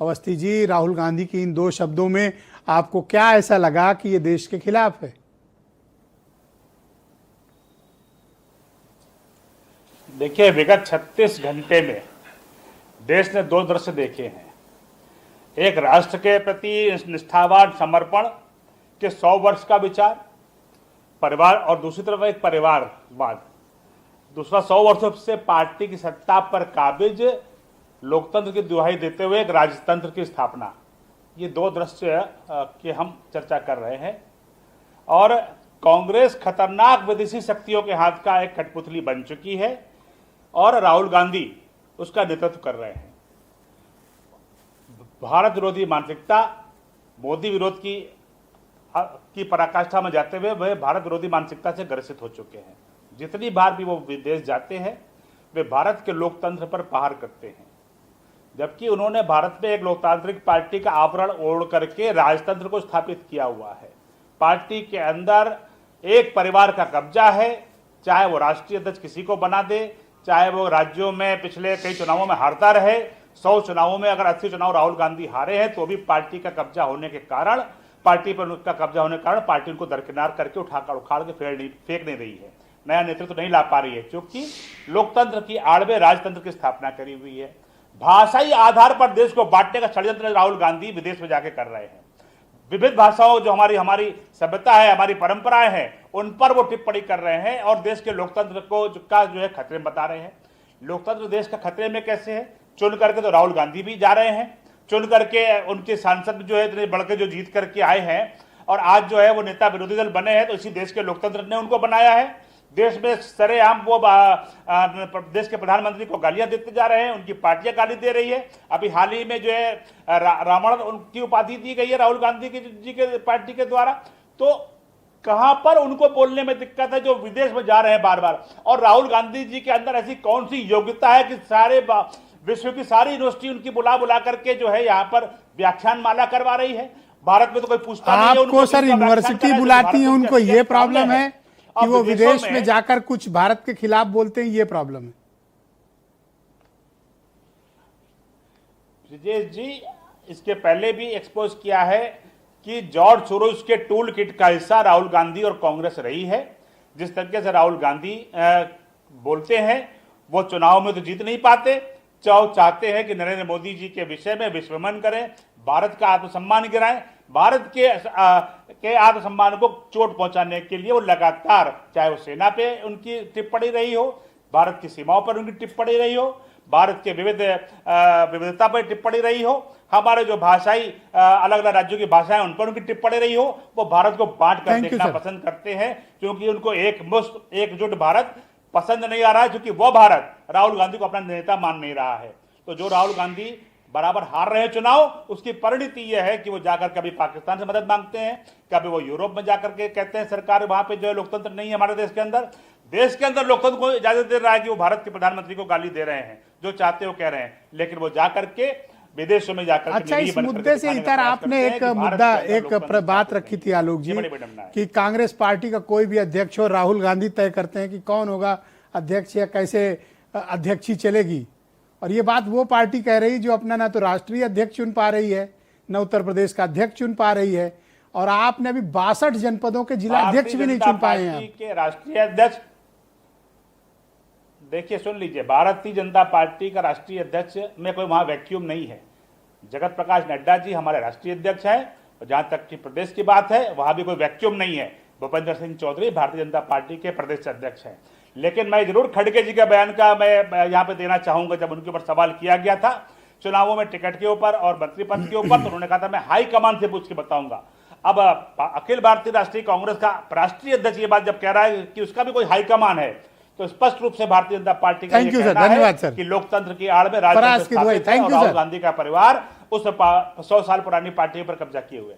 अवस्थी जी, राहुल गांधी की इन दो शब्दों में आपको क्या ऐसा लगा कि ये देश के खिलाफ है? देखिए, विगत 36 घंटे में देश ने दो दृश्य देखे हैं। एक, राष्ट्र के प्रति निष्ठावान समर्पण के 100 वर्ष का विचार परिवार, और दूसरी तरफ एक परिवारवाद। दूसरा, 100 वर्षों से पार्टी की सत्ता पर काबिज लोकतंत्र की दुहाई देते हुए एक राजतंत्र की स्थापना। ये दो दृश्य की हम चर्चा कर रहे हैं। और कांग्रेस खतरनाक विदेशी शक्तियों के हाथ का एक कठपुतली बन चुकी है और राहुल गांधी उसका नेतृत्व कर रहे हैं। भारत विरोधी मानसिकता, मोदी विरोध की पराकाष्ठा में जाते हुए वे भारत विरोधी मानसिकता से ग्रसित हो चुके हैं। जितनी बार भी वो विदेश जाते हैं वे भारत के लोकतंत्र पर प्रहार करते हैं, जबकि उन्होंने भारत में एक लोकतांत्रिक पार्टी का आवरण ओढ़ करके राजतंत्र को स्थापित किया हुआ है। पार्टी के अंदर एक परिवार का कब्जा है, चाहे वो राष्ट्रीय अध्यक्ष किसी को बना दे, चाहे वो राज्यों में पिछले कई चुनावों में हारता रहे। 100 चुनावों में अगर 80 चुनाव राहुल गांधी हारे हैं तो भी पार्टी का कब्जा होने के कारण, पार्टी पर उनका कब्जा होने के कारण पार्टी उनको दरकिनार करके उखाड़ के फेंक नहीं रही है, नया नेतृत्व नहीं ला पा रही है, क्योंकि लोकतंत्र की आड़ में राजतंत्र की स्थापना करी हुई है। भाषाई आधार पर देश को बांटने का षड्यंत्र राहुल गांधी विदेश में जाके कर रहे हैं। विविध भाषाओं, जो हमारी सभ्यता है, हमारी परंपराएं हैं, उन पर वो टिप्पणी कर रहे हैं और देश के लोकतंत्र को जो है खतरे में बता रहे हैं। लोकतंत्र देश का खतरे में कैसे है? चुन करके तो राहुल गांधी भी जा रहे हैं, चुन करके उनके सांसद जो है इतने बढ़ जो जीत करके आए हैं और आज जो है वो नेता विरोधी दल बने हैं, तो इसी देश के लोकतंत्र ने उनको बनाया है। देश में सरेआम वो देश के प्रधानमंत्री को गालियां देते जा रहे हैं, उनकी पार्टियां गाली दे रही है। अभी हाल ही में जो है रावण उनकी उपाधि दी गई है राहुल गांधी जी के पार्टी के द्वारा। तो कहां पर उनको बोलने में दिक्कत है जो विदेश में जा रहे हैं बार बार? और राहुल गांधी जी के अंदर ऐसी कौन सी योग्यता है कि सारे विश्व की सारी यूनिवर्सिटी उनकी बुला करके जो है यहाँ पर व्याख्यान माला करवा रही है? भारत में तो कोई पूछता नहीं है आपको। सर, यूनिवर्सिटी बुलाती है, उनको ये प्रॉब्लम है कि वो विदेश में जाकर कुछ भारत के खिलाफ बोलते हैं, ये प्रॉब्लम है। ब्रिजेश जी, इसके पहले भी एक्सपोज किया है कि जॉर्ज सोरोस के टूल किट का हिस्सा राहुल गांधी और कांग्रेस रही है। जिस तरीके से राहुल गांधी बोलते हैं, वो चुनाव में तो जीत नहीं पाते, चाहते हैं कि नरेंद्र मोदी जी के विषय में विस्मरण करें, भारत का आत्मसम्मान गिराएं, भारत के आत्मसम्मान को चोट पहुंचाने के लिए वो लगातार, चाहे वो सेना पे उनकी टिप्पणी रही हो, भारत की सीमाओं पर उनकी टिप्पणी रही हो, भारत के विविधता पर टिप्पणी रही हो, हमारे जो भाषाई अलग अलग राज्यों की भाषाएं उन पर उनकी टिप्पणी रही हो, वो भारत को बांट कर देखना पसंद करते हैं, क्योंकि उनको एकजुट भारत पसंद नहीं आ रहा है, क्योंकि वो भारत राहुल गांधी को अपना नेता मान नहीं रहा है। तो जो राहुल गांधी बराबर हार रहे हैं चुनाव, उसकी परिणति यह है कि वो जाकर कभी पाकिस्तान से मदद मांगते हैं, कभी वो यूरोप में जाकर के कहते हैं सरकार वहां पे जो है लोकतंत्र नहीं है हमारे देश के अंदर लोकतंत्र को इजाजत दे रहा है कि वो भारत के प्रधानमंत्री को गाली दे रहे हैं, जो चाहते हो कह रहे हैं, लेकिन वो जाकर के विदेशों में जाकर। अच्छा, इस मुद्दे से इधर आपने एक मुद्दा, एक बात रखी थी आलोक जी, कि कांग्रेस पार्टी का कोई भी अध्यक्ष हो, राहुल गांधी तय करते हैं कि कौन होगा अध्यक्ष या कैसे अध्यक्षी चलेगी। और ये बात वो पार्टी कह रही जो अपना ना तो राष्ट्रीय अध्यक्ष चुन पा रही है, न उत्तर प्रदेश का अध्यक्ष चुन पा रही है, और आपने अभी 62 जनपदों के जिला अध्यक्ष भी नहीं चुन पाए हैं के राष्ट्रीय अध्यक्ष। देखिए, सुन लीजिए, भारतीय जनता पार्टी का राष्ट्रीय अध्यक्ष में कोई वहां वैक्यूम नहीं है। जगत प्रकाश नड्डा जी हमारे राष्ट्रीय अध्यक्ष हैं, और जहां तक कि प्रदेश की बात है वहां भी कोई वैक्यूम नहीं है। भूपेंद्र सिंह चौधरी भारतीय जनता पार्टी के प्रदेश अध्यक्ष हैं। लेकिन मैं जरूर खड़गे जी का बयान का मैं यहाँ पे देना चाहूंगा। जब उनके ऊपर सवाल किया गया था चुनावों में टिकट के ऊपर और मंत्री पद के ऊपर, तो उन्होंने कहा था मैं हाईकमान से पूछ के बताऊंगा। अब अखिल भारतीय राष्ट्रीय कांग्रेस का राष्ट्रीय अध्यक्ष ये बात जब कह रहा है कि उसका भी कोई हाईकमान है, तो स्पष्ट रूप से भारतीय जनता पार्टी का ये कहना है कि लोकतंत्र की आड़ में राहुल गांधी का परिवार उस 100 साल पुरानी पार्टी पर कब्जा किए हुए।